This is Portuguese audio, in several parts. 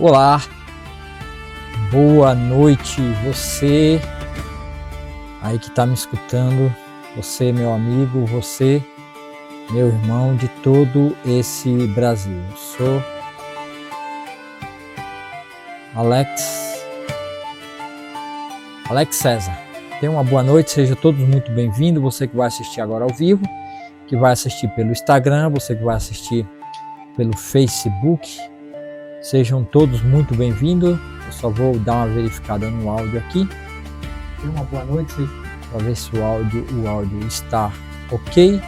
Olá, boa noite, você aí que está me escutando, você meu amigo, você meu irmão de todo esse Brasil. Eu sou Alex César. Tenha uma boa noite, sejam todos muito bem-vindos, você que vai assistir agora ao vivo, que vai assistir pelo Instagram, você que vai assistir pelo Facebook. Sejam todos muito bem-vindos. Eu só vou dar uma verificada no áudio aqui. Tenha uma boa noite para ver se o áudio está ok.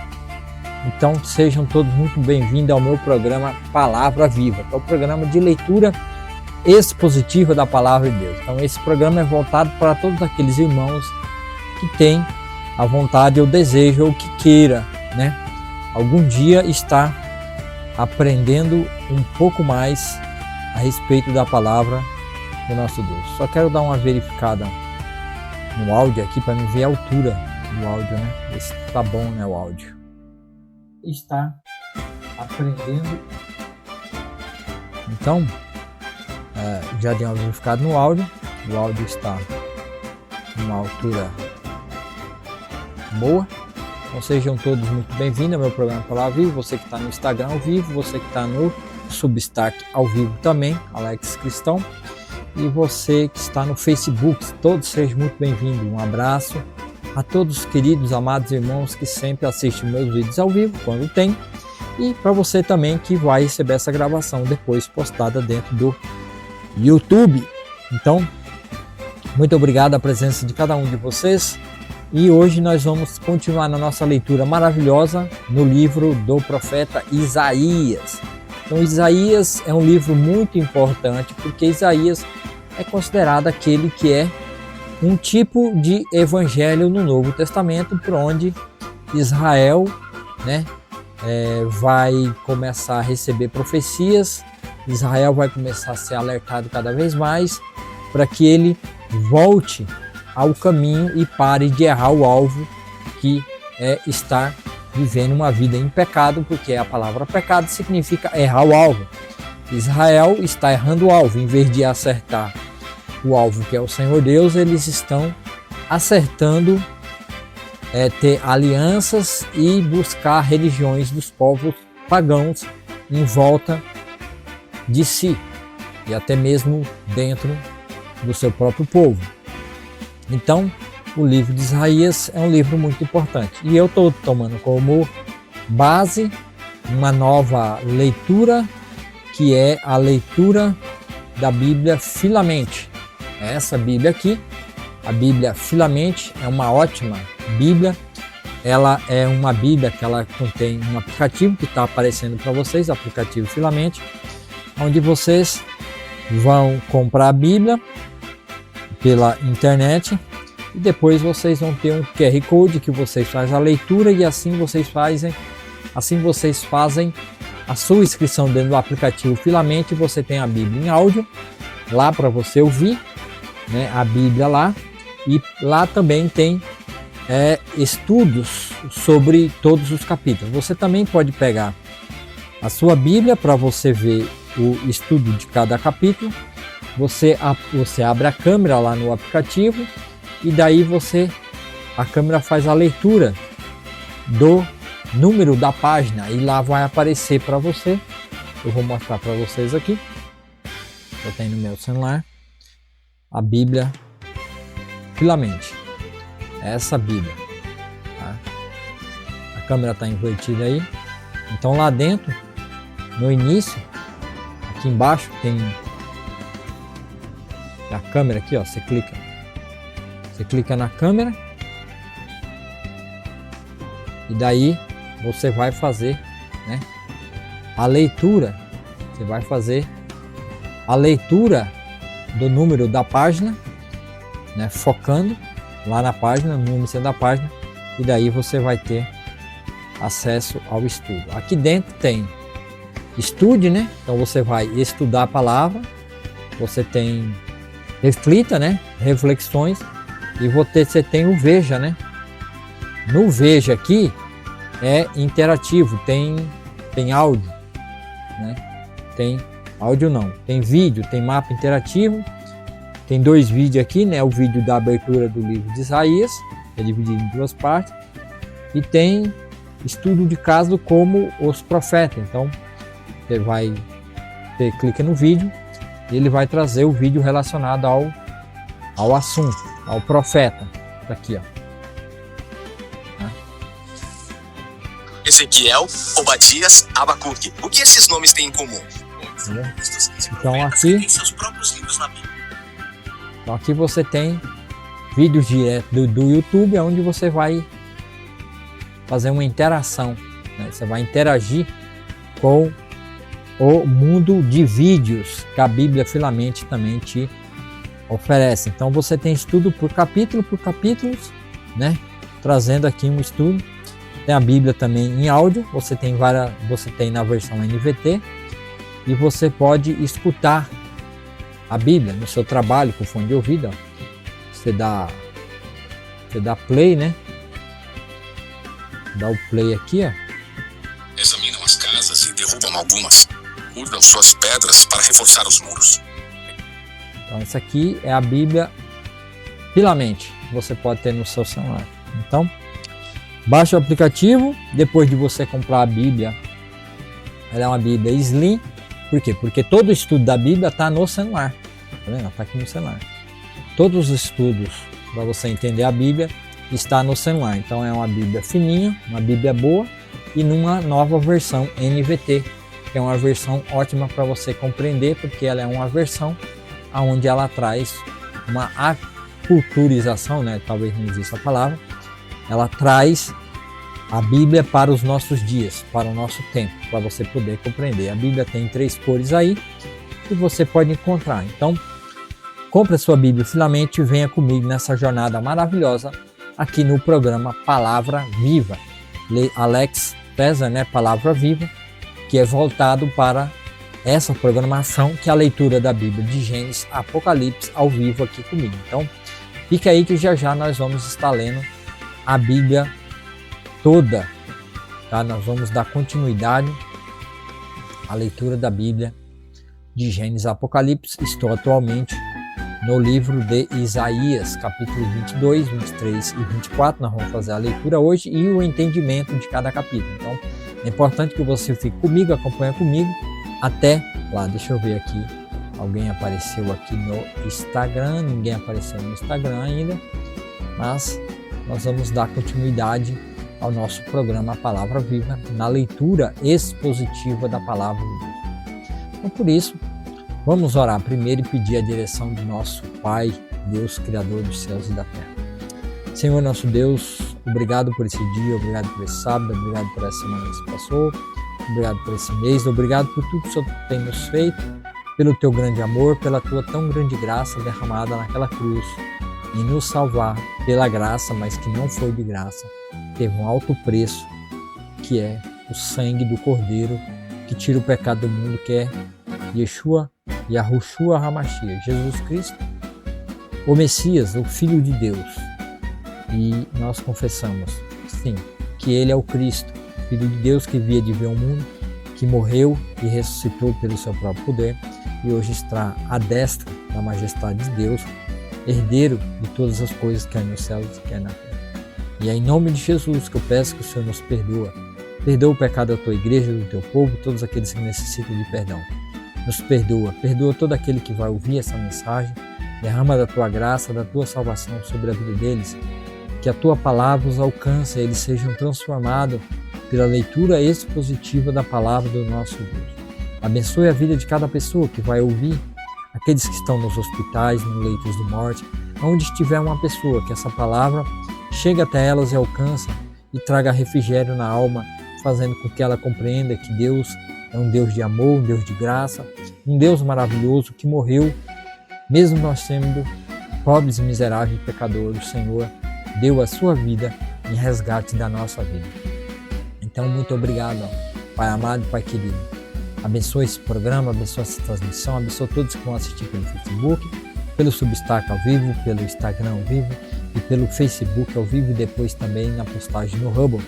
Então sejam todos muito bem-vindos ao meu programa Palavra Viva, que é o programa de leitura expositiva da Palavra de Deus. Então esse programa é voltado para todos aqueles irmãos que têm a vontade ou desejo ou que queira, algum dia estar aprendendo um pouco mais a respeito da palavra do nosso Deus. Só quero dar uma verificada no áudio aqui para me ver a altura do áudio, Ver se tá bom, o áudio. Está aprendendo. Então, já dei uma verificada no áudio. O áudio está numa altura boa. Então sejam todos muito bem-vindos ao meu programa Palavra Viva. Você que está no Instagram ao vivo, você que está no Substack ao vivo também, Alex Cristão, e você que está no Facebook, todos sejam muito bem-vindos. Um abraço a todos os queridos, amados irmãos que sempre assistem meus vídeos ao vivo, quando tem, e para você também que vai receber essa gravação depois postada dentro do YouTube. Então, muito obrigado a presença de cada um de vocês, e hoje nós vamos continuar na nossa leitura maravilhosa no livro do profeta Isaías. Então Isaías é um livro muito importante, porque Isaías é considerado aquele que é um tipo de evangelho no Novo Testamento, por onde Israel vai começar a receber profecias, Israel vai começar a ser alertado cada vez mais para que ele volte ao caminho e pare de errar o alvo, que é estar vivendo uma vida em pecado, porque a palavra pecado significa errar o alvo. Israel está errando o alvo, em vez de acertar o alvo que é o Senhor Deus, eles estão acertando ter alianças e buscar religiões dos povos pagãos em volta de si e até mesmo dentro do seu próprio povo. Então, o livro de Isaías é um livro muito importante. E eu estou tomando como base uma nova leitura, que é a leitura da Bíblia Filamente. Essa Bíblia aqui, a Bíblia Filamente, é uma ótima Bíblia. Ela é uma Bíblia que ela contém um aplicativo que está aparecendo para vocês, aplicativo Filamente, onde vocês vão comprar a Bíblia pela internet. E depois vocês vão ter um QR Code que vocês fazem a leitura e assim vocês fazem a sua inscrição dentro do aplicativo Filamente. Você tem a Bíblia em áudio lá para você ouvir, a Bíblia lá, e lá também tem estudos sobre todos os capítulos. Você também pode pegar a sua Bíblia para você ver o estudo de cada capítulo. Você abre a câmera lá no aplicativo e daí a câmera faz a leitura do número da página e lá vai aparecer para você. Eu vou mostrar para vocês aqui. Eu tenho no meu celular a Bíblia Filamente. Essa Bíblia. Tá? A câmera está invertida aí. Então lá dentro, no início, aqui embaixo tem a câmera aqui, ó. Você clica na câmera e daí você vai fazer a leitura. Você vai fazer a leitura do número da página, focando lá na página, no número da página, e daí você vai ter acesso ao estudo. Aqui dentro tem estude, então você vai estudar a palavra, você tem reflita, reflexões, e você tem o Veja, No Veja aqui é interativo, tem áudio, tem Áudio não. Tem vídeo, tem mapa interativo. Tem 2 vídeos aqui, né? O vídeo da abertura do livro de Isaías, que é dividido em 2 partes. E tem estudo de caso como os profetas. Então, você clica no vídeo e ele vai trazer o vídeo relacionado ao assunto, ao profeta. Tá aqui, ó. Ezequiel, Obadias, Abacuque. O que esses nomes têm em comum? Então aqui, você tem vídeos direto do YouTube, onde você vai fazer uma interação, né? Você vai interagir com o mundo de vídeos que a Bíblia Filamente também te oferece. Então você tem estudo por capítulos, né? Trazendo aqui um estudo. Tem a Bíblia também em áudio, você tem na versão NVT, e você pode escutar a Bíblia no seu trabalho com fone de ouvido. Ó. Você dá play, né? Dá o play aqui, ó. Examinam as casas e derrubam algumas. Usam suas pedras para reforçar os muros. Então essa aqui é a Bíblia Filamente, você pode ter no seu celular. Então, baixa o aplicativo. Depois de você comprar a Bíblia, ela é uma Bíblia Slim. Por quê? Porque todo o estudo da Bíblia está no celular. Tá vendo? Está aqui no celular. Todos os estudos para você entender a Bíblia está no celular. Então é uma Bíblia fininha, uma Bíblia boa e numa nova versão NVT, que é uma versão ótima para você compreender, porque ela é uma versão onde ela traz uma aculturização, né? Talvez não exista a palavra. Ela traz a Bíblia para os nossos dias, para o nosso tempo, para você poder compreender. A Bíblia tem 3 cores aí que você pode encontrar. Então, compre a sua Bíblia Filamente e venha comigo nessa jornada maravilhosa aqui no programa Palavra Viva. Alex César, né? Palavra Viva, que é voltado para essa programação, que é a leitura da Bíblia de Gênesis, Apocalipse, ao vivo aqui comigo. Então, fica aí que já nós vamos estar lendo a Bíblia toda, tá? Nós vamos dar continuidade à leitura da Bíblia de Gênesis, Apocalipse. Estou atualmente no livro de Isaías, capítulo 22, 23 e 24. Nós vamos fazer a leitura hoje e o entendimento de cada capítulo. Então, é importante que você fique comigo, acompanhe comigo até lá. Deixa eu ver aqui. Alguém apareceu aqui no Instagram, ninguém apareceu no Instagram ainda, mas nós vamos dar continuidade ao nosso programa Palavra Viva, na leitura expositiva da Palavra de Deus. Então, por isso, vamos orar primeiro e pedir a direção do nosso Pai, Deus, Criador dos céus e da terra. Senhor, nosso Deus, obrigado por esse dia, obrigado por esse sábado, obrigado por essa semana que se passou, obrigado por esse mês, obrigado por tudo que o Senhor tem nos feito, pelo teu grande amor, pela tua tão grande graça derramada naquela cruz, em nos salvar pela graça, mas que não foi de graça. Teve um alto preço, que é o sangue do Cordeiro, que tira o pecado do mundo, que é Yeshua Yahushua HaMashiach, Jesus Cristo, o Messias, o Filho de Deus. E nós confessamos, sim, que Ele é o Cristo, Filho de Deus, que via de ver o mundo, que morreu e ressuscitou pelo seu próprio poder, e hoje está à destra da majestade de Deus, herdeiro de todas as coisas que há nos céus e que há na terra. E é em nome de Jesus que eu peço que o Senhor nos perdoa. Perdoa o pecado da tua igreja, do teu povo, todos aqueles que necessitam de perdão. Nos perdoa. Perdoa todo aquele que vai ouvir essa mensagem. Derrama da tua graça, da tua salvação sobre a vida deles. Que a tua palavra os alcance, eles sejam transformados pela leitura expositiva da palavra do nosso Deus. Abençoe a vida de cada pessoa que vai ouvir, aqueles que estão nos hospitais, nos leitos de morte, onde estiver uma pessoa, que essa palavra chegue até elas e alcance e traga refrigério na alma, fazendo com que ela compreenda que Deus é um Deus de amor, um Deus de graça, um Deus maravilhoso que morreu, mesmo nós sendo pobres e miseráveis pecadores. O Senhor deu a sua vida em resgate da nossa vida. Então, muito obrigado, Pai amado, Pai querido. Abençoe esse programa, abençoe essa transmissão, abençoe todos que vão assistir pelo Facebook, pelo Substack ao vivo, pelo Instagram ao vivo e pelo Facebook ao vivo, e depois também na postagem no Hubble.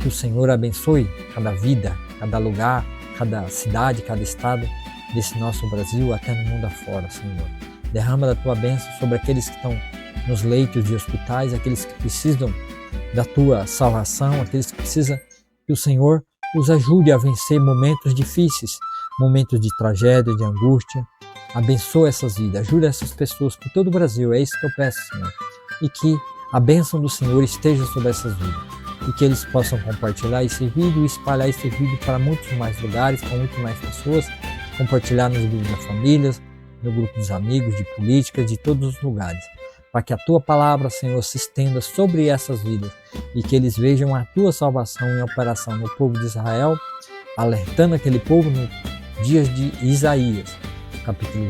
Que o Senhor abençoe cada vida, cada lugar, cada cidade, cada estado, desse nosso Brasil até no mundo afora, Senhor. Derrama da tua bênção sobre aqueles que estão nos leitos de hospitais, aqueles que precisam da tua salvação, aqueles que precisam que o Senhor os ajude a vencer momentos difíceis, momentos de tragédia, de angústia. Abençoa essas vidas, ajuda essas pessoas por todo o Brasil, é isso que eu peço, Senhor. E que a bênção do Senhor esteja sobre essas vidas. E que eles possam compartilhar esse vídeo e espalhar esse vídeo para muitos mais lugares, para muitas mais pessoas, compartilhar nos grupos da família, no grupo dos amigos, de políticas, de todos os lugares. Para que a tua palavra, Senhor, se estenda sobre essas vidas e que eles vejam a tua salvação em operação no povo de Israel, alertando aquele povo nos dias de Isaías, capítulo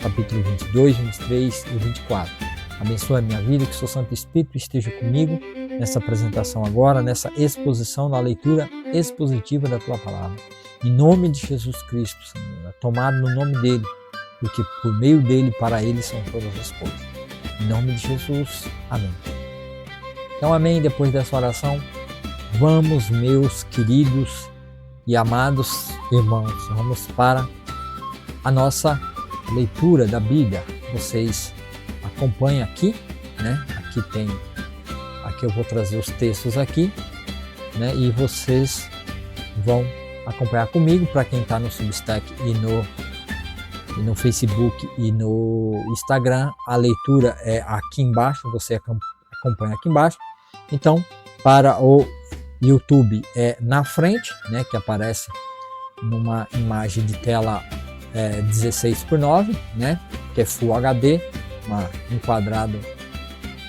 22, 23 e 24. Abençoa a minha vida, que o seu Santo Espírito esteja comigo nessa apresentação agora, nessa exposição, na leitura expositiva da tua palavra. Em nome de Jesus Cristo, Senhor, tomado no nome dele, porque por meio dele, para ele são todas as coisas. Em nome de Jesus, amém. Então, amém. Depois dessa oração, vamos, meus queridos e amados irmãos, vamos para a nossa leitura da Bíblia. Vocês acompanham aqui, né? Aqui eu vou trazer os textos aqui, né? E vocês vão acompanhar comigo. Para quem está no Substack e no Facebook e no Instagram, a leitura é aqui embaixo, você acompanha aqui embaixo. Então, para o YouTube é na frente, né, que aparece numa imagem de tela 16:9, né, que é Full HD, um quadrado,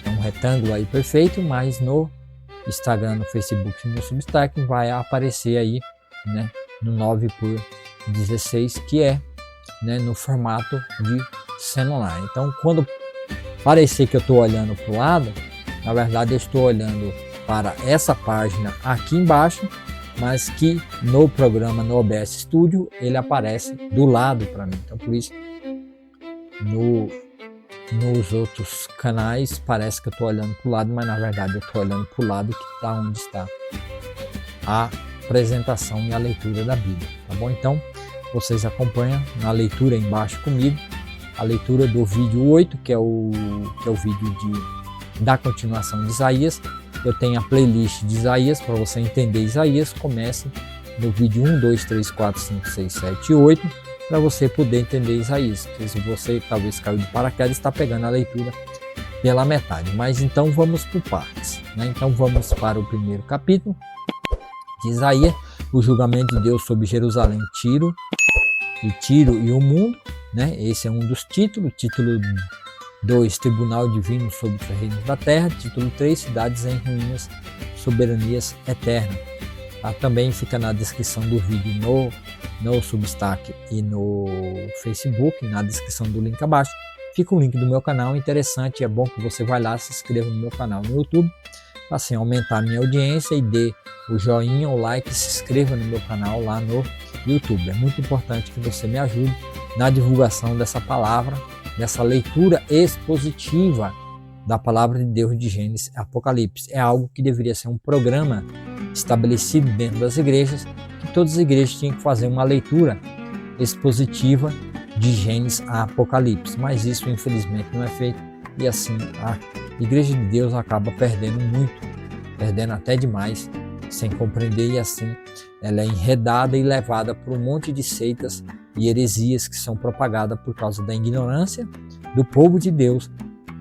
um retângulo aí perfeito, mas no Instagram, no Facebook e no Substack vai aparecer aí, né, no 9:16, que é, né, no formato de celular. Então, quando parecer que eu estou olhando para o lado, na verdade eu estou olhando para essa página aqui embaixo, mas que no programa, no OBS Studio, ele aparece do lado para mim. Então, por isso, nos outros canais parece que eu estou olhando para o lado, mas na verdade eu estou olhando para o lado que está onde está a apresentação e a leitura da Bíblia, tá bom? Então, vocês acompanham na leitura embaixo comigo, a leitura do vídeo 8, que é o vídeo da continuação de Isaías. Eu tenho a playlist de Isaías, para você entender Isaías, comece no vídeo 1, 2, 3, 4, 5, 6, 7 e 8, para você poder entender Isaías. Se você talvez caiu de paraquedas, está pegando a leitura pela metade. Mas então vamos por partes, né? Então vamos para o primeiro capítulo de Isaías, o julgamento de Deus sobre Jerusalém, Tiro e o mundo, né? Esse é um dos títulos. Título 2, Tribunal Divino sobre os reinos da terra. Título 3, Cidades em ruínas, soberanias eternas. Tá? Também fica na descrição do vídeo no Substack e no Facebook, na descrição do link abaixo. Fica o link do meu canal, interessante, é bom que você vá lá, se inscreva no meu canal no YouTube, para assim aumentar a minha audiência, e dê o joinha, o like, se inscreva no meu canal lá no YouTube. É muito importante que você me ajude na divulgação dessa palavra, dessa leitura expositiva da palavra de Deus de Gênesis e Apocalipse. É algo que deveria ser um programa estabelecido dentro das igrejas, que todas as igrejas tinham que fazer uma leitura expositiva de Gênesis a Apocalipse, mas isso infelizmente não é feito, e assim a Igreja de Deus acaba perdendo muito, perdendo até demais, sem compreender, e assim ela é enredada e levada por um monte de seitas e heresias que são propagadas por causa da ignorância do povo de Deus,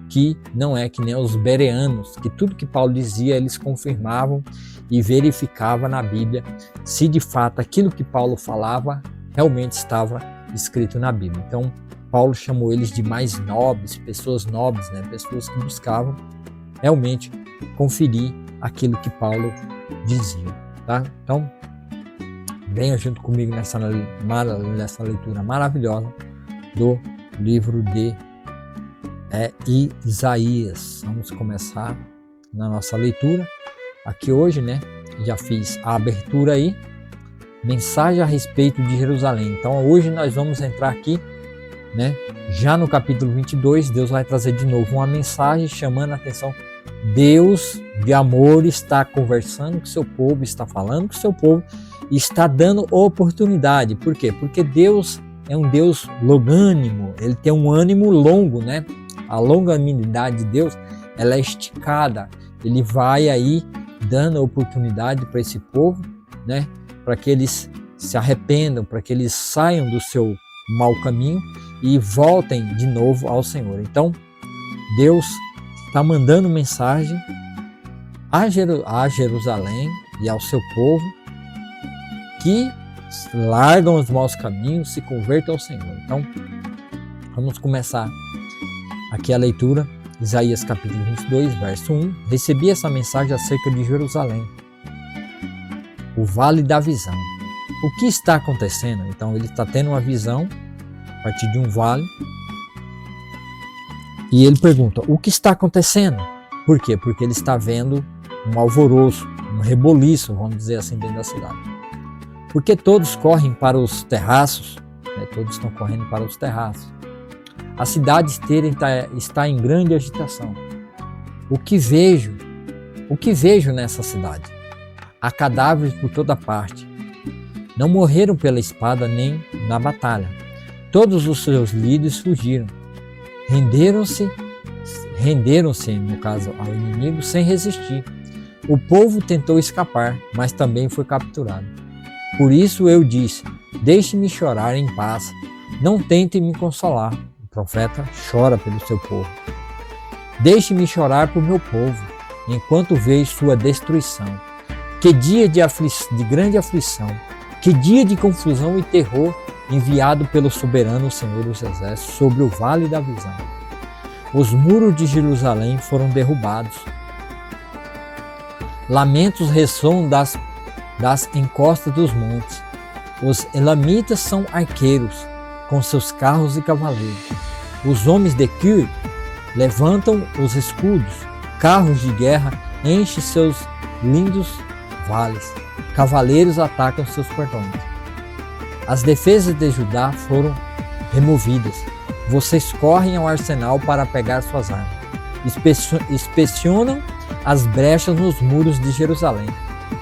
que não é que nem os bereanos, que tudo que Paulo dizia eles confirmavam e verificavam na Bíblia se de fato aquilo que Paulo falava realmente estava escrito na Bíblia. Então Paulo chamou eles de mais nobres, pessoas nobres, né? Pessoas que buscavam realmente conferir aquilo que Paulo dizia, tá? Então venha junto comigo nessa leitura maravilhosa do livro de Isaías. Vamos começar na nossa leitura aqui hoje, né? Já fiz a abertura aí, mensagem a respeito de Jerusalém. Então hoje nós vamos entrar aqui, né? Já no capítulo 22, Deus vai trazer de novo uma mensagem chamando a atenção. Deus de amor está conversando com o seu povo, está falando com o seu povo, e está dando oportunidade. Por quê? Porque Deus é um Deus longânimo, ele tem um ânimo longo, né? A longanimidade de Deus, ela é esticada. Ele vai aí dando oportunidade para esse povo, né? Para que eles se arrependam, para que eles saiam do seu mau caminho e voltem de novo ao Senhor. Então, Deus está mandando mensagem a Jerusalém e ao seu povo que largam os maus caminhos, se convertam ao Senhor. Então, vamos começar aqui a leitura, Isaías capítulo 22, verso 1. Recebi essa mensagem acerca de Jerusalém, o vale da visão. O que está acontecendo? Então, ele está tendo uma visão a partir de um vale. E ele pergunta, o que está acontecendo? Por quê? Porque ele está vendo um alvoroço, um reboliço, vamos dizer assim, dentro da cidade. Porque todos correm para os terraços, né? Todos estão correndo para os terraços. A cidade inteira está em grande agitação. O que vejo nessa cidade? Há cadáveres por toda parte. Não morreram pela espada nem na batalha. Todos os seus líderes fugiram. Renderam-se, no caso, ao inimigo sem resistir. O povo tentou escapar, mas também foi capturado. Por isso eu disse, deixe-me chorar em paz, não tente me consolar. O profeta chora pelo seu povo. Deixe-me chorar por meu povo, enquanto vejo sua destruição. Que dia de grande aflição, que dia de confusão e terror enviado pelo soberano Senhor dos Exércitos sobre o vale da visão. Os muros de Jerusalém foram derrubados. Lamentos ressoam das encostas dos montes. Os elamitas são arqueiros, com seus carros e cavaleiros. Os homens de Kir levantam os escudos. Carros de guerra enchem seus lindos vales. Cavaleiros atacam seus portões. As defesas de Judá foram removidas. Vocês correm ao arsenal para pegar suas armas. Inspecionam as brechas nos muros de Jerusalém.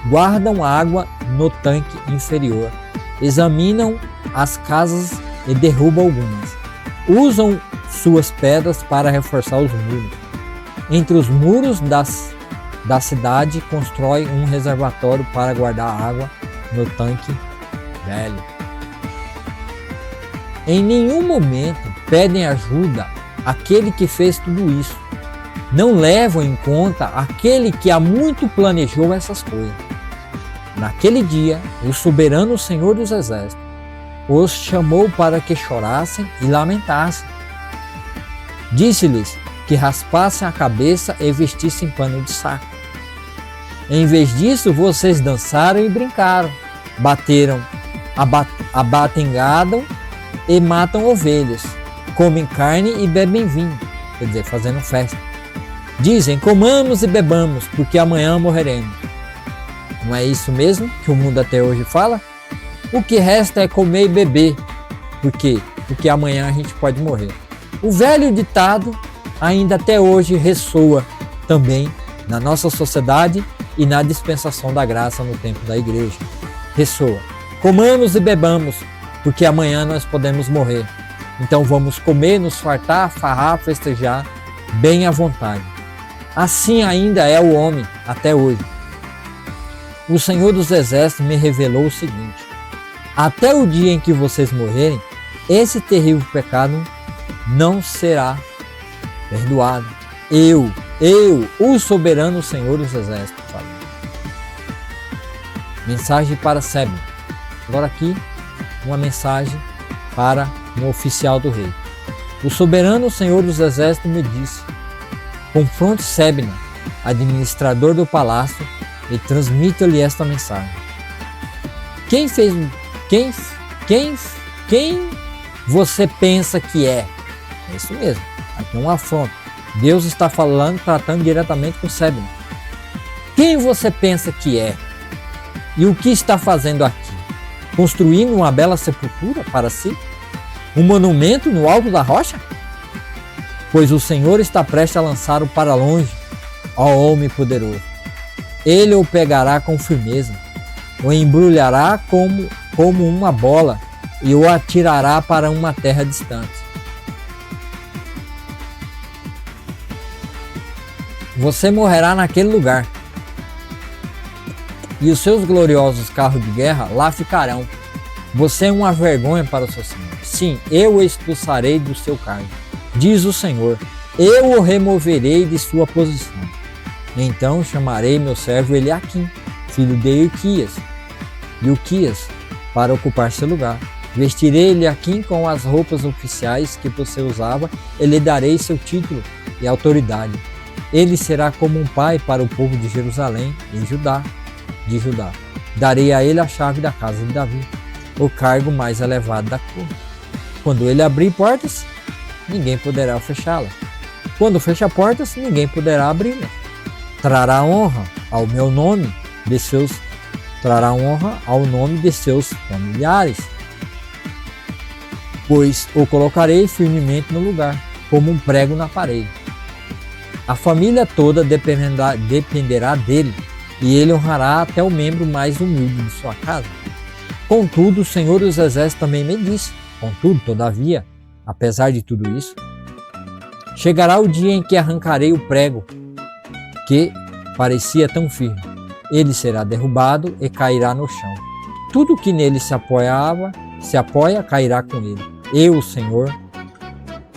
Guardam água no tanque inferior. Examinam as casas e derrubam algumas. Usam suas pedras para reforçar os muros. Entre os muros da cidade constrói um reservatório para guardar água no tanque velho. Em nenhum momento pedem ajuda àquele que fez tudo isso. Não levam em conta aquele que há muito planejou essas coisas. Naquele dia, o soberano Senhor dos Exércitos os chamou para que chorassem e lamentassem. Disse-lhes que raspassem a cabeça e vestissem pano de saco. Em vez disso, vocês dançaram e brincaram, abatem gado e matam ovelhas, comem carne e bebem vinho, quer dizer, fazendo festa. Dizem, comamos e bebamos, porque amanhã morreremos. Não é isso mesmo que o mundo até hoje fala? O que resta é comer e beber. Por quê? Porque amanhã a gente pode morrer. O velho ditado ainda até hoje ressoa também na nossa sociedade e na dispensação da graça no tempo da igreja. Ressoa. Comamos e bebamos, porque amanhã nós podemos morrer. Então vamos comer, nos fartar, farrar, festejar, bem à vontade. Assim ainda é o homem até hoje. O Senhor dos Exércitos me revelou o seguinte: até o dia em que vocês morrerem, esse terrível pecado não será perdoado. Eu, o soberano Senhor dos Exércitos, falei. Mensagem para Sebna. Agora aqui, uma mensagem para um oficial do rei. O soberano Senhor dos Exércitos me disse: confronte Sebna, administrador do palácio, e transmita-lhe esta mensagem. Quem você pensa que é? É isso mesmo, aqui é um afronto. Deus está falando, tratando diretamente com Sebna. Quem você pensa que é? E o que está fazendo aqui? Construindo uma bela sepultura para si? Um monumento no alto da rocha? Pois o Senhor está prestes a lançá-lo para longe, ó homem poderoso. Ele o pegará com firmeza, o embrulhará como uma bola e o atirará para uma terra distante. Você morrerá naquele lugar, e os seus gloriosos carros de guerra lá ficarão. Você é uma vergonha para o seu Senhor. Sim, eu o expulsarei do seu cargo, diz o Senhor. Eu o removerei de sua posição. Então chamarei meu servo Eliaquim, filho de Ilquias, para ocupar seu lugar. Vestirei Eliaquim com as roupas oficiais que você usava e lhe darei seu título e autoridade. Ele será como um pai para o povo de Jerusalém e de Judá. Darei a ele a chave da casa de Davi, o cargo mais elevado da corte. Quando ele abrir portas, ninguém poderá fechá-las. Quando fecha portas, ninguém poderá abri-las. Trará honra ao nome de seus familiares, pois o colocarei firmemente no lugar, como um prego na parede. A família toda dependerá dele, e ele honrará até o membro mais humilde de sua casa. Contudo, o Senhor dos Exércitos também me disse, todavia, apesar de tudo isso, chegará o dia em que arrancarei o prego que parecia tão firme. Ele será derrubado e cairá no chão. Tudo que nele se apoia, cairá com ele. Eu, o Senhor,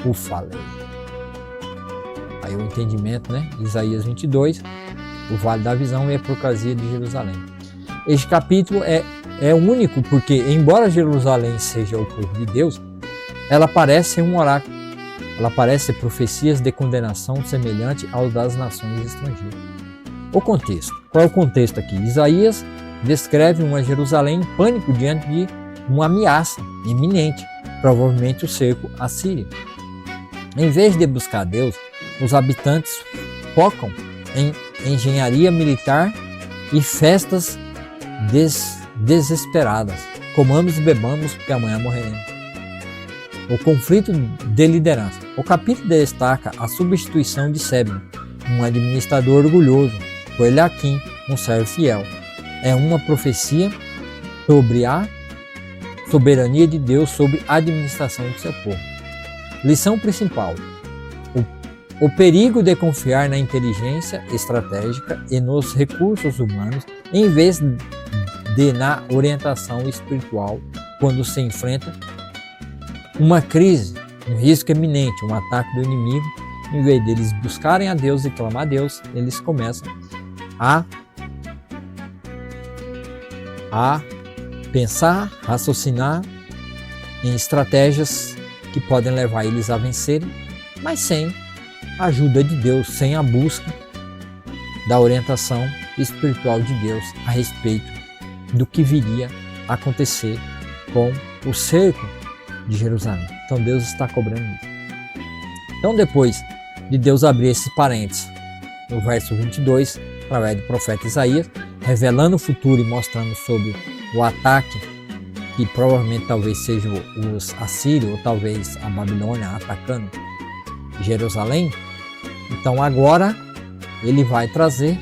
o falei. Aí o entendimento, né? Isaías 22, o Vale da Visão e a Procrasia de Jerusalém. Este capítulo é único porque, embora Jerusalém seja o povo de Deus, ela parece um oráculo. Ela parece profecias de condenação semelhante ao das nações estrangeiras. O contexto. Qual é o contexto aqui? Isaías descreve uma Jerusalém em pânico diante de uma ameaça iminente, provavelmente o cerco assírio. Em vez de buscar Deus, os habitantes focam em engenharia militar e festas desesperadas. Comamos e bebamos, porque amanhã morreremos. O conflito de liderança. O capítulo destaca a substituição de Sebna, um administrador orgulhoso, por Eliaquim, um servo fiel. É uma profecia sobre a soberania de Deus sobre a administração do seu povo. Lição principal. O perigo de confiar na inteligência estratégica e nos recursos humanos em vez de na orientação espiritual quando se enfrenta uma crise, um risco iminente, um ataque do inimigo. Em vez deles buscarem a Deus e clamar a Deus, eles começam a pensar, raciocinar em estratégias que podem levar eles a vencerem, mas sem a ajuda de Deus, sem a busca da orientação espiritual de Deus a respeito do que viria a acontecer com o cerco de Jerusalém. Então Deus está cobrando isso. Então, depois de Deus abrir esses parênteses no verso 22, através do profeta Isaías, revelando o futuro e mostrando sobre o ataque que provavelmente talvez seja os assírios ou talvez a Babilônia atacando Jerusalém. Então agora ele vai trazer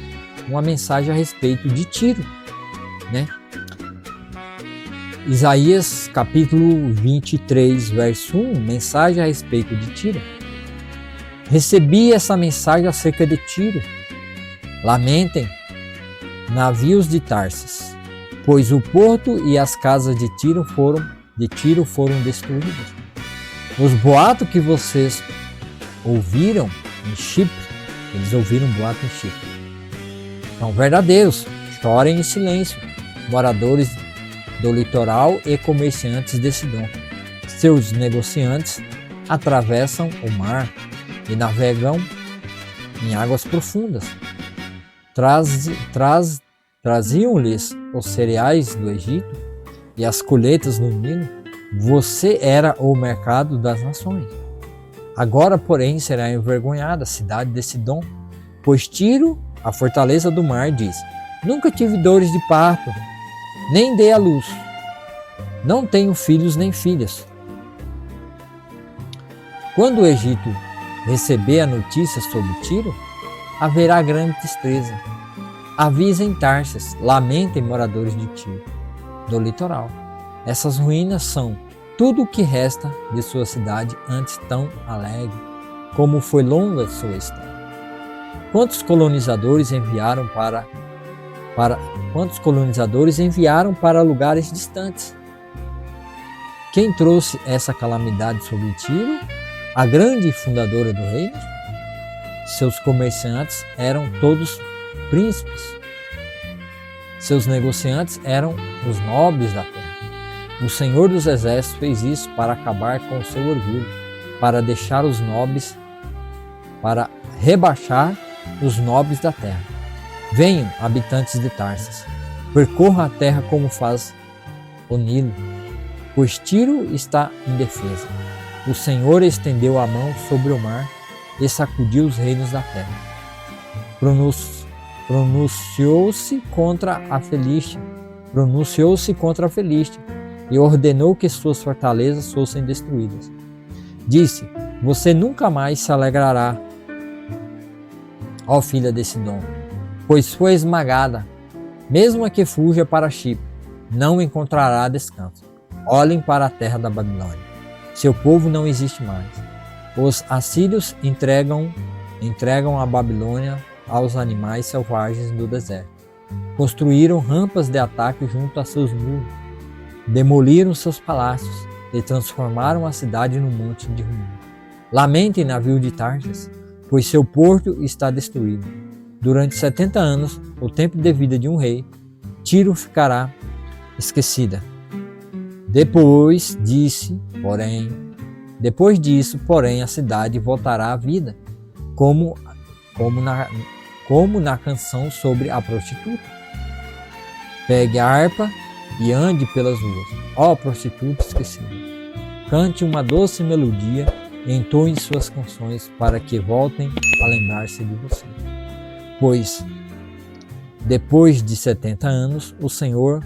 uma mensagem a respeito de Tiro, né? Isaías capítulo 23, verso 1, mensagem a respeito de Tiro. Recebi essa mensagem acerca de Tiro. Lamentem, navios de Tarsis, pois o porto e as casas de Tiro foram destruídas. Os boatos que vocês ouviram em Chipre, eles ouviram boato em Chipre, são verdadeiros. Chorem em silêncio, moradores do litoral e comerciantes de Sidom. Seus negociantes atravessam o mar e navegam em águas profundas. Traziam-lhes os cereais do Egito e as colheitas no Nilo. Você era o mercado das nações. Agora, porém, será envergonhada a cidade de Sidom, pois Tiro, a fortaleza do mar, diz: nunca tive dores de parto, nem dei à luz. Não tenho filhos nem filhas. Quando o Egito receber a notícia sobre Tiro, haverá grande tristeza. Avisem Tarsis, lamentem moradores de Tiro, do litoral. Essas ruínas são tudo o que resta de sua cidade, antes tão alegre como foi longa sua história. Quantos colonizadores enviaram para lugares distantes? Quem trouxe essa calamidade sobre Tiro, a grande fundadora do reino? Seus comerciantes eram todos príncipes. Seus negociantes eram os nobres da terra. O Senhor dos Exércitos fez isso para acabar com o seu orgulho, para deixar os nobres, para rebaixar os nobres da terra. Venham, habitantes de Tarsas, percorra a terra como faz o Nilo, pois Tiro está indefesa. O Senhor estendeu a mão sobre o mar e sacudiu os reinos da terra. Pronunciou-se contra a Filístia e ordenou que suas fortalezas fossem destruídas. Disse: você nunca mais se alegrará, ó filha de Sidom, pois foi esmagada. Mesmo que fuja para Chipre, não encontrará descanso. Olhem para a terra da Babilônia. Seu povo não existe mais. Os assírios entregam a Babilônia aos animais selvagens do deserto. Construíram rampas de ataque junto a seus muros. Demoliram seus palácios e transformaram a cidade num monte de ruínas. Lamentem, navio de Tarsas, pois seu porto está destruído. Durante 70 anos, o tempo de vida de um rei, Tiro ficará esquecida. Depois disso, porém, a cidade voltará à vida, como na canção sobre a prostituta. Pegue a harpa e ande pelas ruas, ó prostituta esquecida. Cante uma doce melodia e entoe suas canções para que voltem a lembrar-se de você. Pois, depois de 70 anos, o Senhor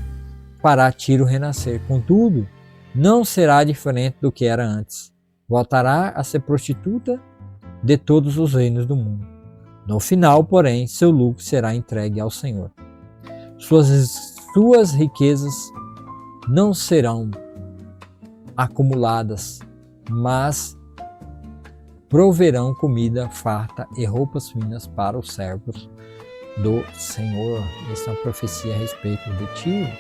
fará Tiro renascer. Contudo, não será diferente do que era antes. Voltará a ser prostituta de todos os reinos do mundo. No final, porém, seu lucro será entregue ao Senhor. Suas riquezas não serão acumuladas, mas proverão comida farta e roupas finas para os servos do Senhor. Essa é uma profecia a respeito de Tiro.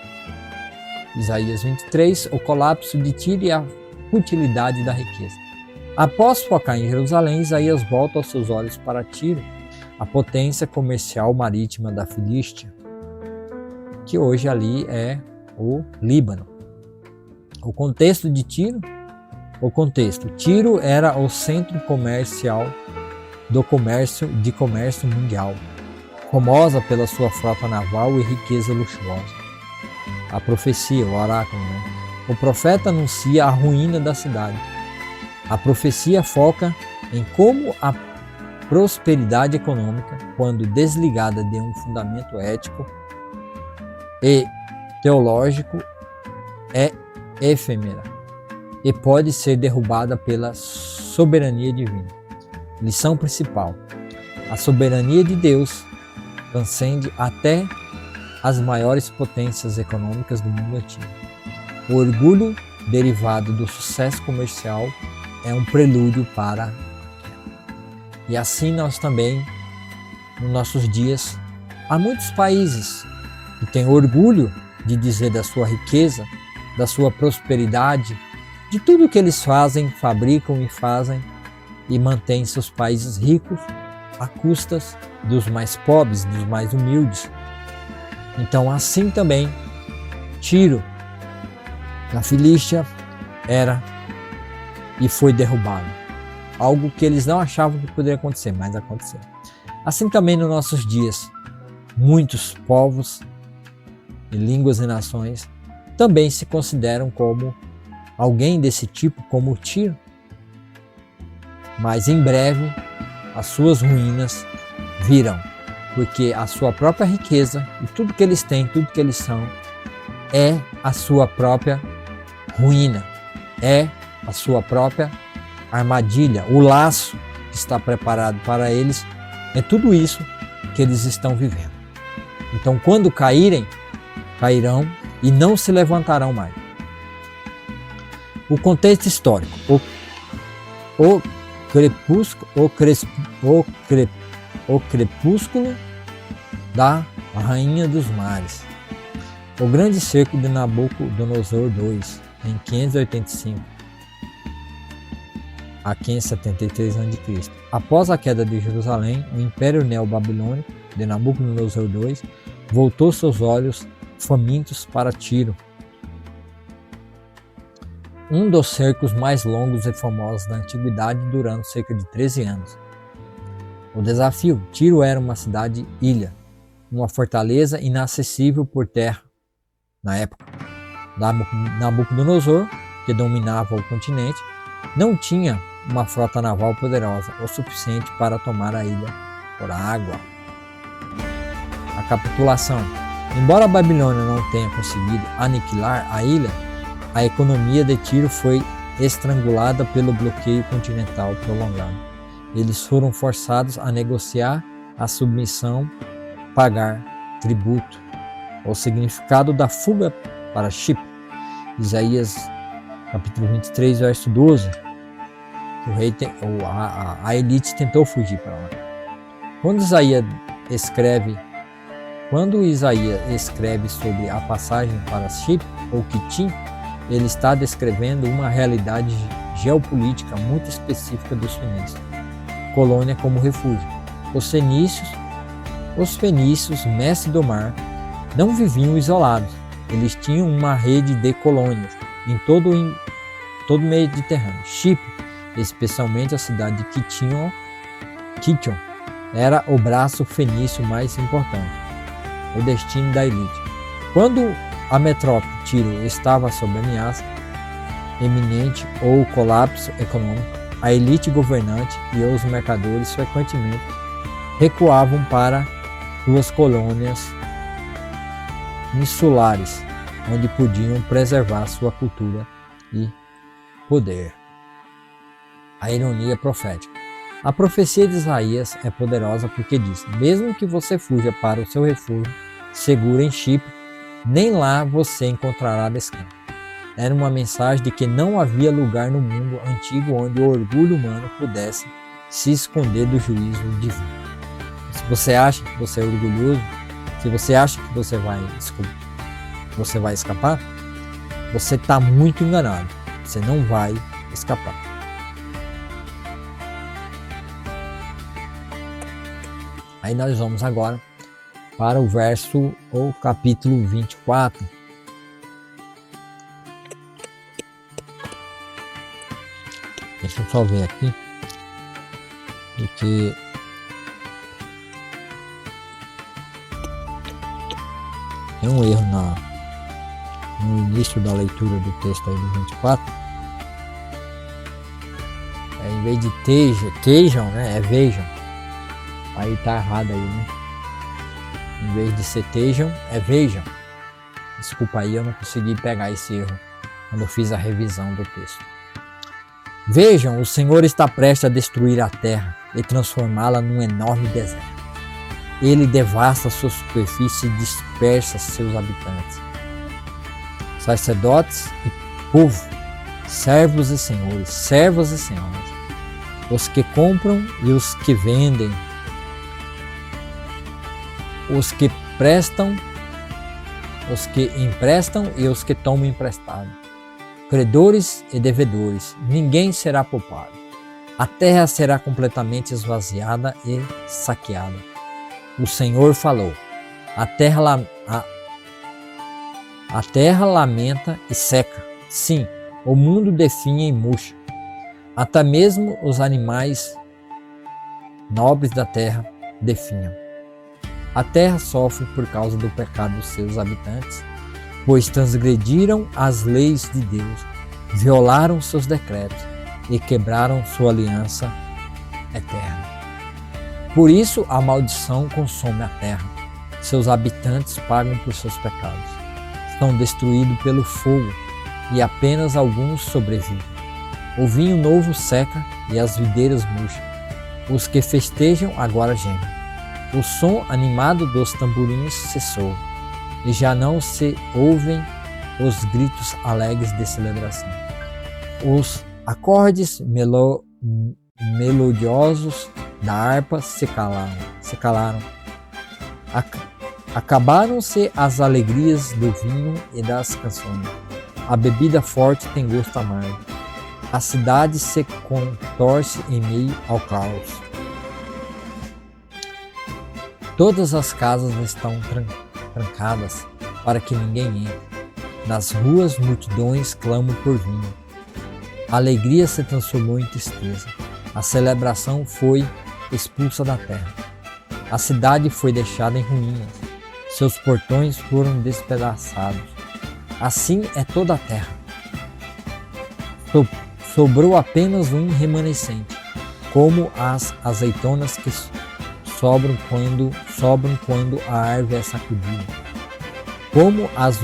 Isaías 23, o colapso de Tiro e a futilidade da riqueza. Após focar em Jerusalém, Isaías volta os seus olhos para Tiro, a potência comercial marítima da Filístia, que hoje ali é o Líbano. O contexto de Tiro? Tiro era o centro comercial de comércio mundial, famosa pela sua frota naval e riqueza luxuosa. A profecia, o oráculo, O profeta anuncia a ruína da cidade. A profecia foca em como a prosperidade econômica, quando desligada de um fundamento ético e teológico, é efêmera e pode ser derrubada pela soberania divina. Lição principal: a soberania de Deus transcende até as maiores potências econômicas do mundo antigo. O orgulho derivado do sucesso comercial é um prelúdio para a queda. E assim nós também, nos nossos dias, há muitos países que têm orgulho de dizer da sua riqueza, da sua prosperidade, de tudo que eles fazem, fabricam e fazem e mantêm seus países ricos a custas dos mais pobres, dos mais humildes. Então assim também Tiro, na Filístia, era e foi derrubado. Algo que eles não achavam que poderia acontecer, mas aconteceu. Assim também nos nossos dias, muitos povos e línguas e nações também se consideram como alguém desse tipo, como Tiro. Mas em breve as suas ruínas virão, porque a sua própria riqueza e tudo que eles têm, tudo que eles são, é a sua própria ruína, é a sua própria armadilha, o laço que está preparado para eles, é tudo isso que eles estão vivendo. Então, quando caírem, cairão e não se levantarão mais. O contexto histórico. O crepúsculo da Rainha dos Mares. O grande cerco de Nabucodonosor II, em 585 a 573 a.C. Após a queda de Jerusalém, o Império Neo-Babilônico de Nabucodonosor II voltou seus olhos famintos para Tiro, um dos cercos mais longos e famosos da antiguidade, durando cerca de 13 anos. O desafio: Tiro era uma cidade-ilha, uma fortaleza inacessível por terra na época. Nabucodonosor, que dominava o continente, não tinha uma frota naval poderosa o suficiente para tomar a ilha por água. A capitulação. Embora a Babilônia não tenha conseguido aniquilar a ilha, a economia de Tiro foi estrangulada pelo bloqueio continental prolongado. Eles foram forçados a negociar a submissão, pagar tributo. O significado da fuga para Chipre. Isaías capítulo 23, verso 12. A elite tentou fugir para lá. Quando Isaías escreve sobre a passagem para Chipre ou Quitim, ele está descrevendo uma realidade geopolítica muito específica dos fenícios, colônia como refúgio. Os fenícios, mestres do mar, não viviam isolados. Eles tinham uma rede de colônias em todo o Mediterrâneo. Chipre, especialmente a cidade de Kition, era o braço fenício mais importante, o destino da elite. Quando a metrópole Tiro estava sob ameaça eminente ou colapso econômico, a elite governante e os mercadores frequentemente recuavam para suas colônias insulares, onde podiam preservar sua cultura e poder. A ironia profética. A profecia de Isaías é poderosa porque diz: mesmo que você fuja para o seu refúgio seguro em Chipre, nem lá você encontrará descanso. Era uma mensagem de que não havia lugar no mundo antigo onde o orgulho humano pudesse se esconder do juízo divino. Se você acha que você é orgulhoso, se você acha que você vai escapar, você está muito enganado. Você não vai escapar. Aí nós vamos agora para o verso ou capítulo 24. Deixa eu só ver aqui, porque tem um erro no início da leitura do texto aí do 24. Em vez de tejam, né? É vejam. Aí tá errado aí, né? Em vez de ser tejam, é vejam. Desculpa aí, eu não consegui pegar esse erro quando eu fiz a revisão do texto. Vejam, o Senhor está prestes a destruir a terra e transformá-la num enorme deserto. Ele devasta sua superfície e dispersa seus habitantes. Sacerdotes e povo, servos e senhores, servas e senhoras, os que compram e os que vendem, os que emprestam e os que tomam emprestado, credores e devedores, ninguém será poupado. A terra será completamente esvaziada e saqueada. O Senhor falou. A terra lamenta e seca. Sim, o mundo definha e murcha. Até mesmo os animais nobres da terra definham. A terra sofre por causa do pecado dos seus habitantes, pois transgrediram as leis de Deus, violaram seus decretos e quebraram sua aliança eterna. Por isso a maldição consome a terra. Seus habitantes pagam por seus pecados. Estão destruídos pelo fogo e apenas alguns sobrevivem. O vinho novo seca e as videiras murcham. Os que festejam agora gemem. O som animado dos tamborins cessou, e já não se ouvem os gritos alegres de celebração. Os acordes melodiosos da harpa se calaram. Acabaram-se as alegrias do vinho e das canções. A bebida forte tem gosto amargo. A cidade se contorce em meio ao caos. Todas as casas estão trancadas para que ninguém entre. Nas ruas, multidões clamam por vinho. A alegria se transformou em tristeza. A celebração foi expulsa da terra. A cidade foi deixada em ruínas. Seus portões foram despedaçados. Assim é toda a terra. Sobrou apenas um remanescente, como as azeitonas que sobram quando a árvore é sacudida, como as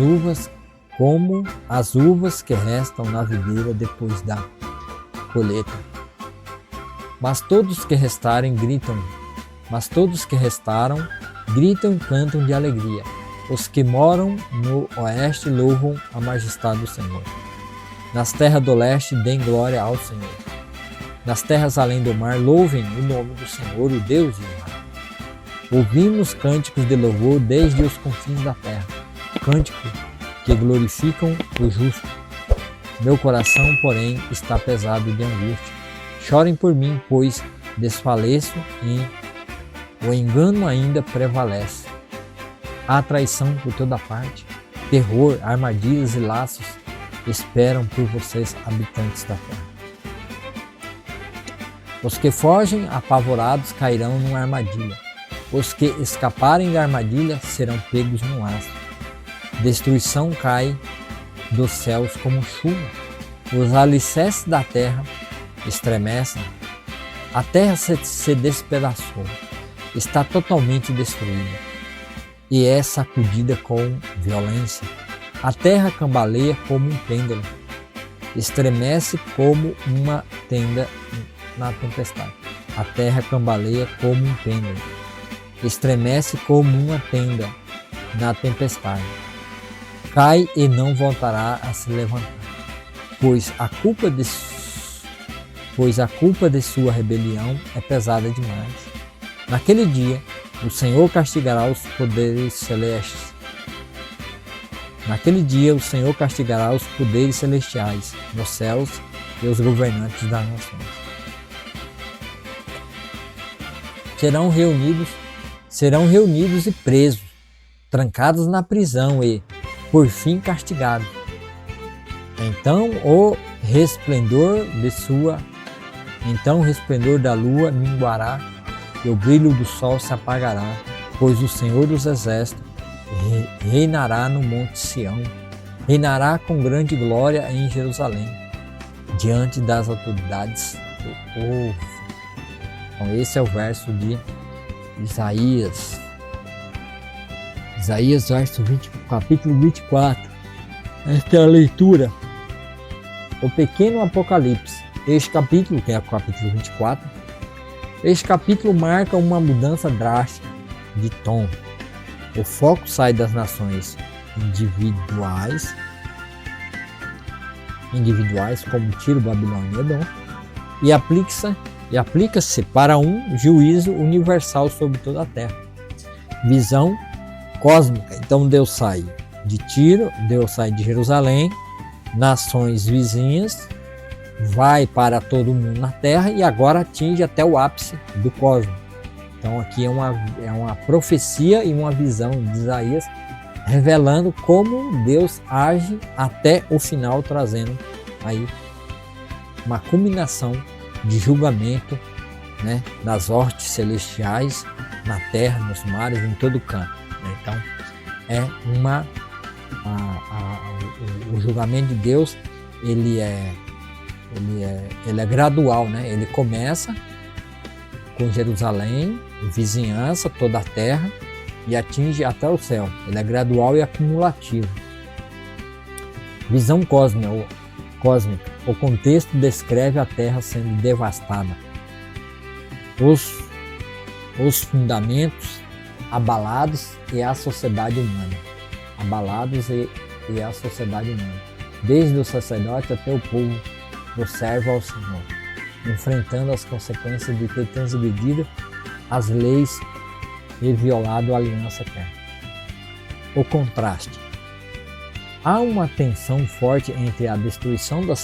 uvas que restam na videira depois da colheita. Mas todos que restaram gritam e cantam de alegria. Os que moram no oeste louvam a majestade do Senhor. Nas terras do leste deem glória ao Senhor. Nas terras além do mar louvem o nome do Senhor, o Deus de Israel. Ouvimos cânticos de louvor desde os confins da terra, cânticos que glorificam o justo. Meu coração, porém, está pesado de angústia. Chorem por mim, pois desfaleço e o engano ainda prevalece. Há traição por toda parte, terror, armadilhas e laços esperam por vocês, habitantes da terra. Os que fogem apavorados cairão numa armadilha. Os que escaparem da armadilha serão pegos no laço. Destruição cai dos céus como chuva. Os alicerces da terra estremecem. A terra se despedaçou. Está totalmente destruída e é sacudida com violência. A terra cambaleia como um pêndulo. Estremece como uma tenda na tempestade. A terra cambaleia como um pêndulo. Estremece como uma tenda na tempestade. Cai e não voltará a se levantar, pois a culpa de sua rebelião é pesada demais. Naquele dia, o Senhor castigará os poderes celestes. Naquele dia, o Senhor castigará os poderes celestiais nos céus e os governantes das nações. Serão reunidos e presos, trancados na prisão e, por fim, castigados. Então o resplendor da lua minguará e o brilho do sol se apagará, pois o Senhor dos Exércitos reinará no Monte Sião, reinará com grande glória em Jerusalém, diante das autoridades do povo. Então esse é o verso de Isaías. Isaías, capítulo 24. Esta é a leitura. O pequeno Apocalipse. Este capítulo, que é o capítulo 24, este capítulo marca uma mudança drástica de tom. O foco sai das nações individuais como Tiro, Babilônia e Edom, e aplica-se para um juízo universal sobre toda a terra. Visão cósmica. Então Deus sai de Tiro, Deus sai de Jerusalém, nações vizinhas, vai para todo mundo na terra e agora atinge até o ápice do cosmos. Então aqui é uma profecia e uma visão de Isaías revelando como Deus age até o final, trazendo aí uma culminação de julgamento, né, das hortes celestiais na terra, nos mares, em todo canto. Então é o julgamento de Deus, ele é gradual, né? Ele começa com Jerusalém, vizinhança, toda a terra, e atinge até o céu. Ele é gradual e acumulativo. Visão cósmica. O contexto descreve a terra sendo devastada. Os fundamentos abalados e a sociedade humana. Abalados e a sociedade humana. Desde o sacerdote até o povo servo ao Senhor, enfrentando as consequências de ter transgredido as leis e violado a aliança eterna. O contraste. Há uma tensão forte entre a destruição das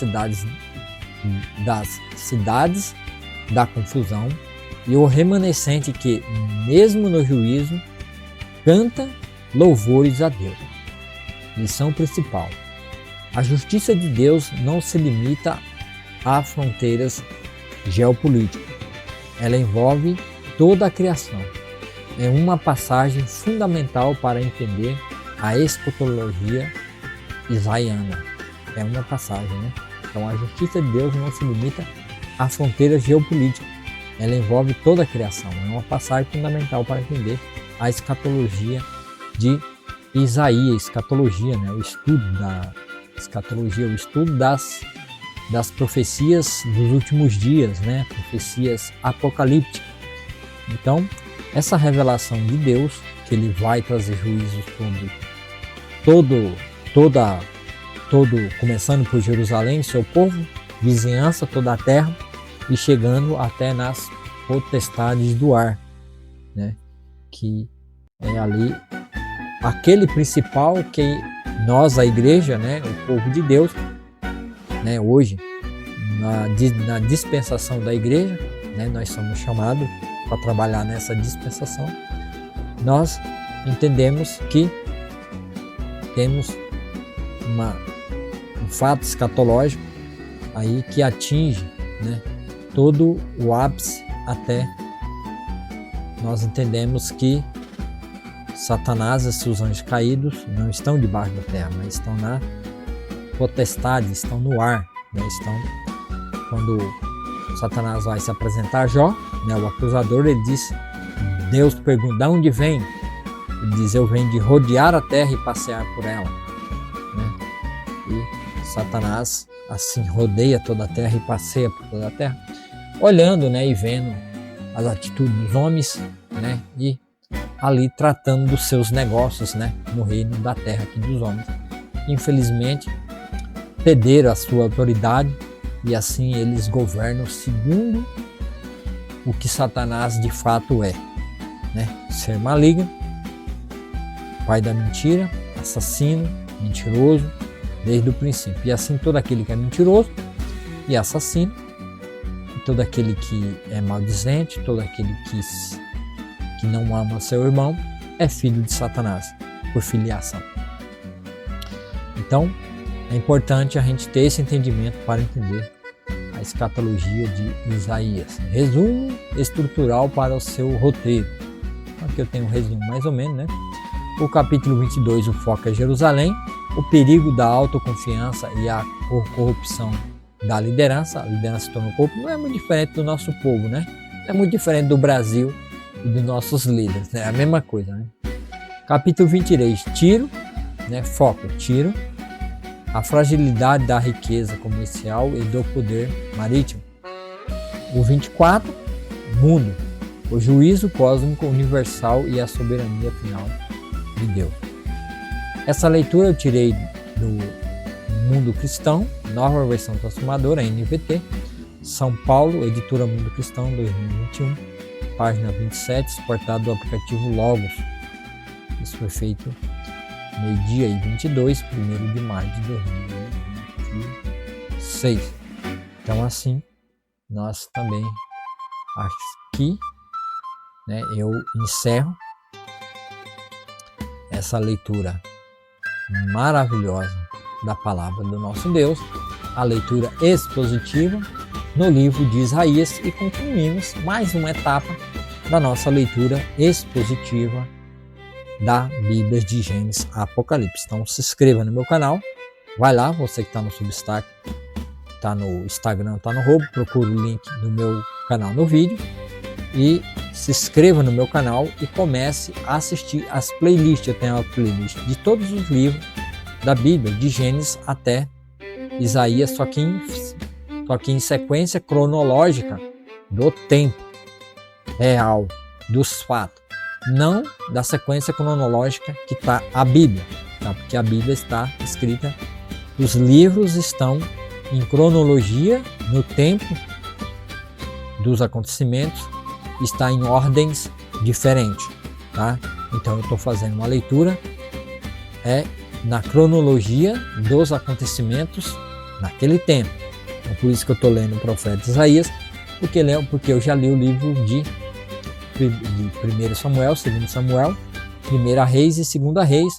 cidades da confusão e o remanescente que, mesmo no juízo, canta louvores a Deus. Lição principal. A justiça de Deus não se limita a fronteiras geopolíticas. Ela envolve toda a criação. É uma passagem fundamental para entender a escatologia isaiana. É uma passagem, né? Então, a justiça de Deus não se limita a fronteiras geopolíticas. Ela envolve toda a criação. É uma passagem fundamental para entender a escatologia de Isaías. Escatologia, né? O estudo da escatologia, o estudo das profecias dos últimos dias, né? Profecias apocalípticas. Então, essa revelação de Deus, que ele vai trazer juízos sobre começando por Jerusalém, seu povo, vizinhança, toda a terra, e chegando até nas potestades do ar, né? Que é ali aquele principal que nós, a igreja, né? O povo de Deus, né? Hoje, na dispensação da igreja, né? Nós somos chamados para trabalhar nessa dispensação. Nós entendemos que temos um fato escatológico aí que atinge, né, todo o ápice até nós entendemos que Satanás e seus anjos caídos não estão debaixo da terra, mas estão na potestade, estão no ar, né, quando Satanás vai se apresentar a Jó, né, o acusador, ele diz, Deus pergunta, de onde vem? Ele diz, eu venho de rodear a terra e passear por ela, né? E Satanás assim rodeia toda a terra e passeia por toda a terra, olhando, né, e vendo as atitudes dos homens, né, e ali tratando dos seus negócios, né, no reino da terra aqui dos homens. Infelizmente, perderam a sua autoridade e assim eles governam segundo o que Satanás de fato é, né? Ser maligno, pai da mentira, assassino, mentiroso, desde o princípio. E assim todo aquele que é mentiroso e assassino, todo aquele que é maldizente, todo aquele que não ama seu irmão, é filho de Satanás, por filiação. Então, é importante a gente ter esse entendimento para entender a escatologia de Isaías. Resumo estrutural para o seu roteiro. Aqui eu tenho um resumo mais ou menos, né? O capítulo 22, o foco é Jerusalém, o perigo da autoconfiança e a corrupção da liderança. A liderança se tornou corrupta, não é muito diferente do nosso povo, né? Não é muito diferente do Brasil e dos nossos líderes, né? É a mesma coisa, né? Capítulo 23, Tiro, né? Foco, Tiro. A fragilidade da riqueza comercial e do poder marítimo. O 24, mundo, o juízo cósmico universal e a soberania final de Deus. Essa leitura eu tirei do Mundo Cristão, nova versão transformadora, NVT, São Paulo, editora Mundo Cristão 2021, página 27, suportado do aplicativo Logos. Isso foi feito meio-dia e 22, 1º de maio de 2026. Então assim, nós também aqui, né, eu encerro essa leitura maravilhosa da palavra do nosso Deus, a leitura expositiva no livro de Isaías, e concluímos mais uma etapa da nossa leitura expositiva da Bíblia de Gênesis a Apocalipse. Então se inscreva no meu canal, vai lá, você que está no Substack, está no Instagram, está no Robo, procura o link do meu canal no vídeo e se inscreva no meu canal e comece a assistir as playlists. Eu tenho a playlist de todos os livros da Bíblia, de Gênesis até Isaías, só que em sequência cronológica do tempo real, dos fatos, não da sequência cronológica que está a Bíblia, tá? Porque a Bíblia está escrita, os livros estão em cronologia, no tempo dos acontecimentos, está em ordens diferentes, tá? Então eu estou fazendo uma leitura na cronologia dos acontecimentos naquele tempo. Então, por isso que eu estou lendo o profeta Isaías, porque eu já li o livro de 1 Samuel, 2 Samuel, 1 Reis e 2 Reis,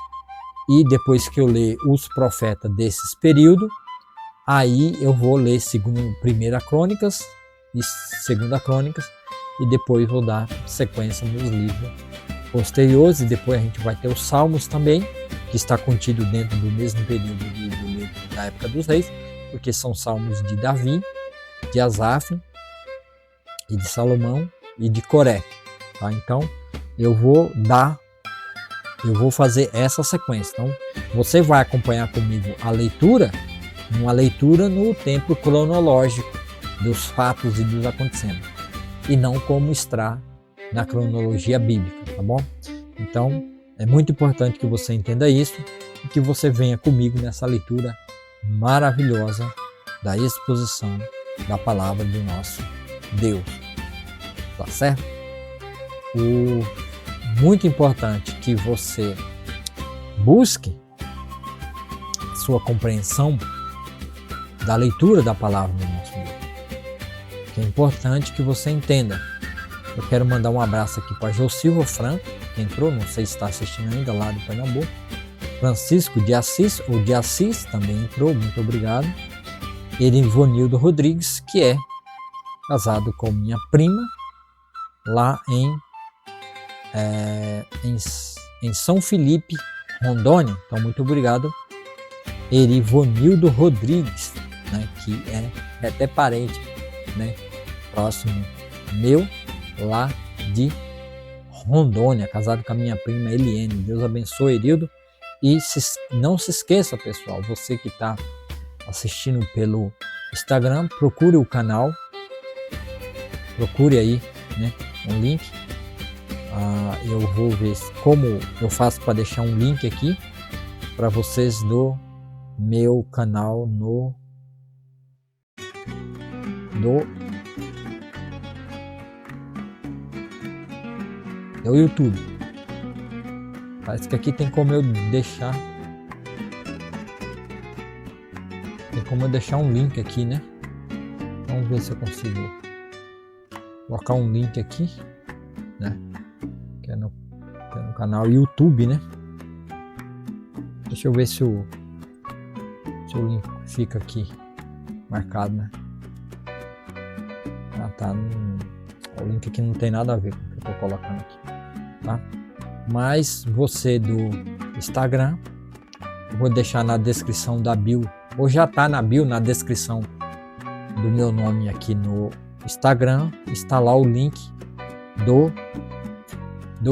e depois que eu ler os profetas desses períodos, aí eu vou ler 1 Crônicas e 2 Crônicas, e depois vou dar sequência nos livros posteriores, e depois a gente vai ter os Salmos também, que está contido dentro do mesmo período do livro da época dos reis, porque são salmos de Davi, de Asaf, e de Salomão e de Coré. Tá? Então eu vou fazer essa sequência. Então você vai acompanhar comigo a leitura, uma leitura no tempo cronológico dos fatos e dos acontecimentos, e não como está na cronologia bíblica, tá bom? Então é muito importante que você entenda isso e que você venha comigo nessa leitura maravilhosa da exposição da palavra do nosso Deus. Tá certo? Muito importante que você busque sua compreensão da leitura da palavra do nosso Deus. Que é importante que você entenda. Eu quero mandar um abraço aqui para Josilva Franco, que entrou, não sei se está assistindo ainda, lá de Pernambuco. Francisco de Assis, ou de Assis, também entrou, muito obrigado. Erivonildo Rodrigues, que é casado com minha prima, lá em São Felipe, Rondônia. Então, muito obrigado, Erivonildo Rodrigues, né, que é até parente, né, próximo meu, lá de Rondônia, casado com a minha prima Eliene. Deus abençoe, Erildo. E não se esqueça, pessoal, você que está assistindo pelo Instagram, procure o canal, procure aí, né, um link. Eu vou ver como eu faço para deixar um link aqui para vocês do meu canal no YouTube. Parece que aqui tem como eu deixar um link aqui, né? Vamos ver se eu consigo colocar um link aqui, né? Que é no canal YouTube, né? Deixa eu ver se o link fica aqui marcado, né? Tá. O link aqui não tem nada a ver com o que eu tô colocando aqui, tá? Mas você do Instagram, eu vou deixar na descrição da bio, ou já tá na bio, na descrição do meu nome aqui no Instagram, está lá o link do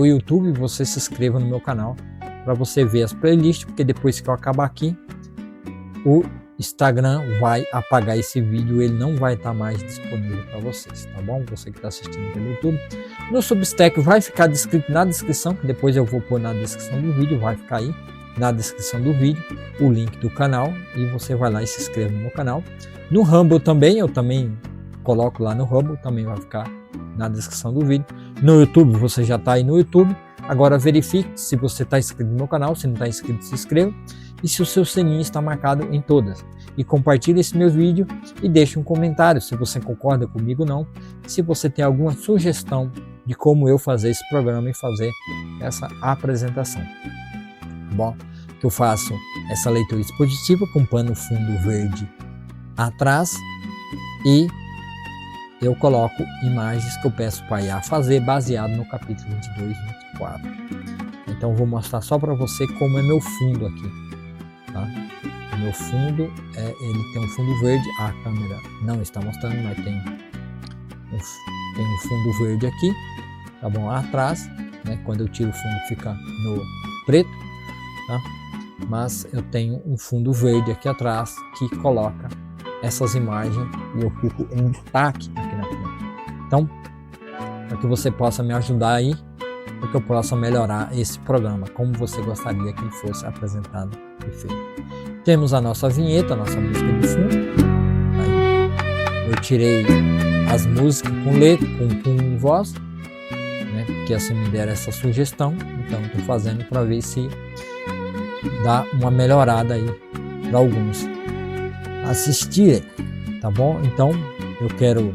YouTube. Você se inscreva no meu canal para você ver as playlists, porque depois que eu acabar aqui, o Instagram vai apagar esse vídeo, ele não vai estar mais disponível para vocês, tá bom? Você que está assistindo pelo YouTube. No Substack vai ficar descrito na descrição, que depois eu vou pôr na descrição do vídeo, vai ficar aí na descrição do vídeo o link do canal, e você vai lá e se inscreve no meu canal. No Rumble também, eu também coloco lá no Rumble, também vai ficar na descrição do vídeo. No YouTube, você já está aí no YouTube. Agora verifique se você está inscrito no meu canal. Se não está inscrito, se inscreva. E se o seu sininho está marcado em todas. E compartilhe esse meu vídeo e deixe um comentário se você concorda comigo ou não. Se você tem alguma sugestão de como eu fazer esse programa e fazer essa apresentação. Bom, que eu faço essa leitura expositiva com pano fundo verde atrás, e eu coloco imagens que eu peço para a IA fazer baseado no capítulo 22 e 24. Então eu vou mostrar só para você como é meu fundo aqui, tá? O meu fundo ele tem um fundo verde, a câmera não está mostrando, mas tem um fundo verde aqui, tá bom? Atrás, né? Quando eu tiro o fundo fica no preto, tá? Mas eu tenho um fundo verde aqui atrás que coloca essas imagens e eu fico em destaque aqui na frente. Então, para que você possa me ajudar aí, para que eu possa melhorar esse programa, como você gostaria que ele fosse apresentado e feito. Temos a nossa vinheta, a nossa música de fundo. tirei as músicas com letra, com voz, né? Porque assim me deram essa sugestão, então estou fazendo para ver se dá uma melhorada aí para alguns assistirem, tá bom? Então eu quero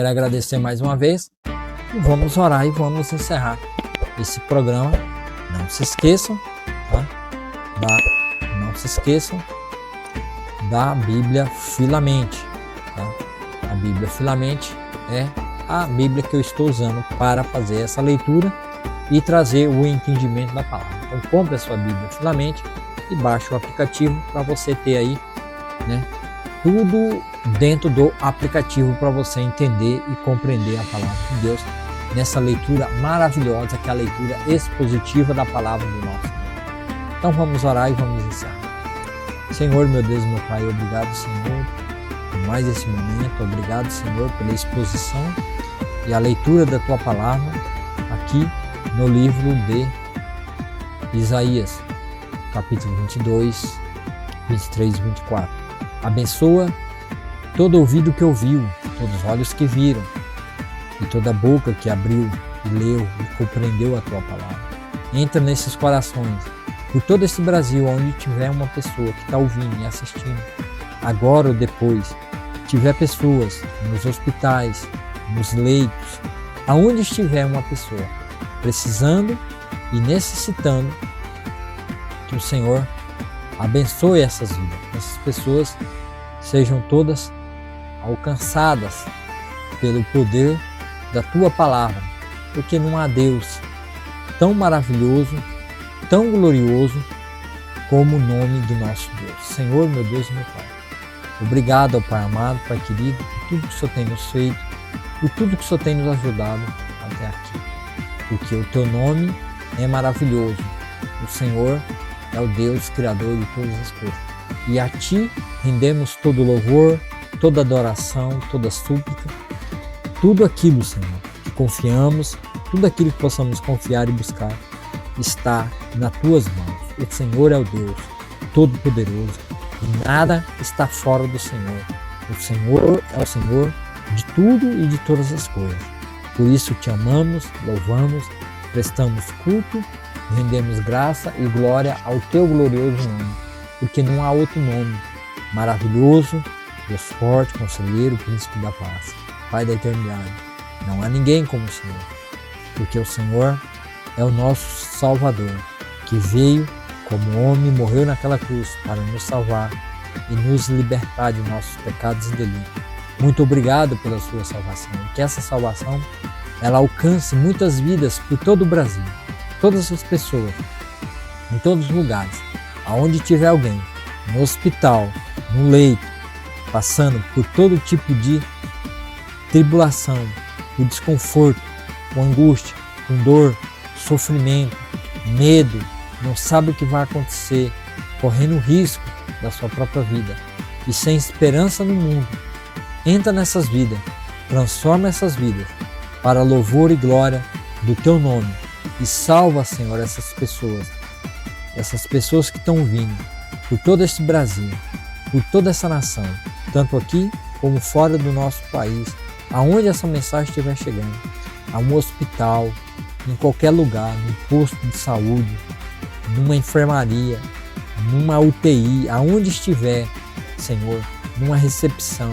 agradecer mais uma vez e vamos orar e vamos encerrar esse programa. Não se esqueçam, tá? Não se esqueçam da Bíblia Filamente, tá? A Bíblia Filamente é a Bíblia que eu estou usando para fazer essa leitura e trazer o entendimento da palavra. Então compre a sua Bíblia Filamente e baixe o aplicativo para você ter aí, né, tudo dentro do aplicativo para você entender e compreender a palavra de Deus nessa leitura maravilhosa, que é a leitura expositiva da palavra do nosso Deus. Então vamos orar e vamos encerrar. Senhor, meu Deus, meu Pai, obrigado, Senhor, por mais esse momento. Obrigado, Senhor, pela exposição e a leitura da Tua palavra aqui no livro de Isaías, capítulo 22, 23 e 24. Abençoa todo ouvido que ouviu, todos os olhos que viram e toda boca que abriu e leu e compreendeu a Tua palavra. Entra nesses corações, por todo esse Brasil, onde tiver uma pessoa que está ouvindo e assistindo, agora ou depois, tiver pessoas nos hospitais, nos leitos, aonde estiver uma pessoa precisando e necessitando, que o Senhor abençoe essas vidas, essas pessoas sejam todas alcançadas pelo poder da Tua palavra, porque não há Deus tão maravilhoso, tão glorioso como o nome do nosso Deus. Senhor, meu Deus e meu Pai, obrigado, ao Pai amado, Pai querido, por tudo que o Senhor tem nos feito, por tudo que o Senhor tem nos ajudado até aqui, porque o Teu nome é maravilhoso. O Senhor é o Deus Criador de todas as coisas, e a Ti rendemos todo louvor, toda adoração, toda súplica, tudo aquilo, Senhor, que confiamos, tudo aquilo que possamos confiar e buscar, está nas Tuas mãos. O Senhor é o Deus Todo-Poderoso e nada está fora do Senhor. O Senhor é o Senhor de tudo e de todas as coisas. Por isso Te amamos, louvamos, prestamos culto, rendemos graça e glória ao Teu glorioso nome, porque não há outro nome maravilhoso, Deus forte, Conselheiro, Príncipe da Paz, Pai da eternidade. Não há ninguém como o Senhor, porque o Senhor é o nosso Salvador, que veio como homem, morreu naquela cruz para nos salvar e nos libertar de nossos pecados e delitos. Muito obrigado pela Sua salvação, e que essa salvação ela alcance muitas vidas por todo o Brasil, todas as pessoas, em todos os lugares, aonde tiver alguém, no hospital, no leito, passando por todo tipo de tribulação, por desconforto, com angústia, com dor, sofrimento, medo, não sabe o que vai acontecer, correndo risco da sua própria vida e sem esperança no mundo. Entra nessas vidas, transforma essas vidas para louvor e glória do Teu nome e salva, Senhor, essas pessoas que estão vindo por todo esse Brasil, por toda essa nação, tanto aqui como fora do nosso país, aonde essa mensagem estiver chegando, a um hospital, em qualquer lugar, num posto de saúde, numa enfermaria, numa UTI, aonde estiver, Senhor, numa recepção,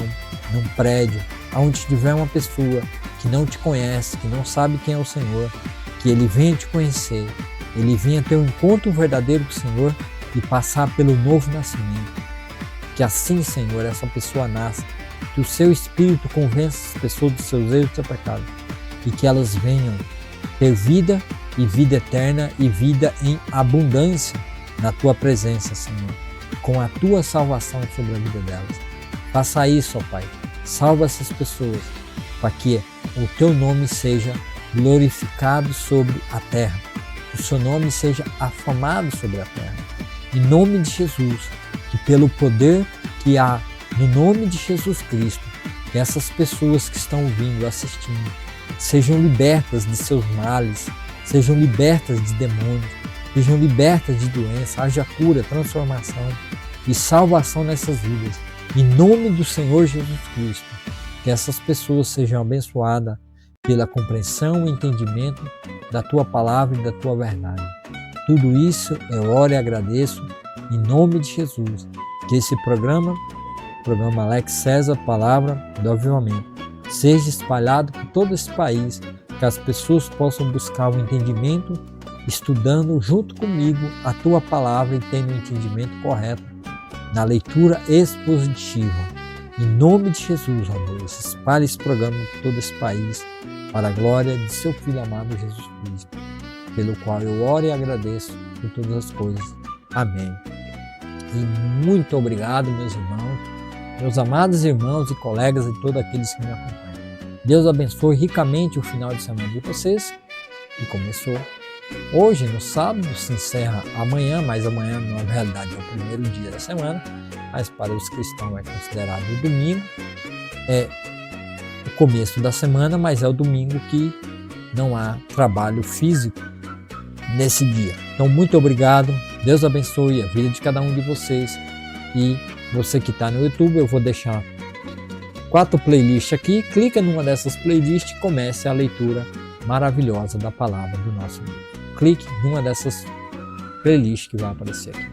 num prédio, aonde estiver uma pessoa que não Te conhece, que não sabe quem é o Senhor, que ele venha Te conhecer, ele venha ter um encontro verdadeiro com o Senhor e passar pelo novo nascimento. Que assim, Senhor, essa pessoa nasça, que o Seu Espírito convença as pessoas dos seus erros e do seu pecado, e que elas venham ter vida e vida eterna e vida em abundância na Tua presença, Senhor, com a Tua salvação sobre a vida delas. Faça isso, ó Pai. Salva essas pessoas, para que o Teu nome seja glorificado sobre a terra, que o Seu nome seja afamado sobre a terra. Em nome de Jesus, que pelo poder que há no nome de Jesus Cristo, que essas pessoas que estão ouvindo, assistindo, sejam libertas de seus males, sejam libertas de demônios, sejam libertas de doença, haja cura, transformação e salvação nessas vidas. Em nome do Senhor Jesus Cristo, que essas pessoas sejam abençoadas pela compreensão e entendimento da Tua palavra e da Tua verdade. Tudo isso eu oro e agradeço em nome de Jesus. Que esse programa Alex César, Palavra do Avivamento, seja espalhado por todo esse país, que as pessoas possam buscar o entendimento, estudando junto comigo a Tua palavra e tendo o entendimento correto na leitura expositiva. Em nome de Jesus, ó Deus, espalhe esse programa por todo esse país, para a glória de Seu Filho amado Jesus Cristo, pelo qual eu oro e agradeço por todas as coisas. Amém. E muito obrigado, meus irmãos, meus amados irmãos e colegas e todos aqueles que me acompanham. Deus abençoe ricamente o final de semana de vocês, que começou hoje, no sábado, se encerra amanhã, mas amanhã na realidade é o primeiro dia da semana, mas para os cristãos é considerado o domingo, é o começo da semana, mas é o domingo que não há trabalho físico nesse dia. Então, muito obrigado, Deus abençoe a vida de cada um de vocês, e você que está no YouTube, eu vou deixar 4 playlists aqui, clica numa dessas playlists e comece a leitura maravilhosa da palavra do nosso Deus. Clique numa dessas playlists que vai aparecer aqui.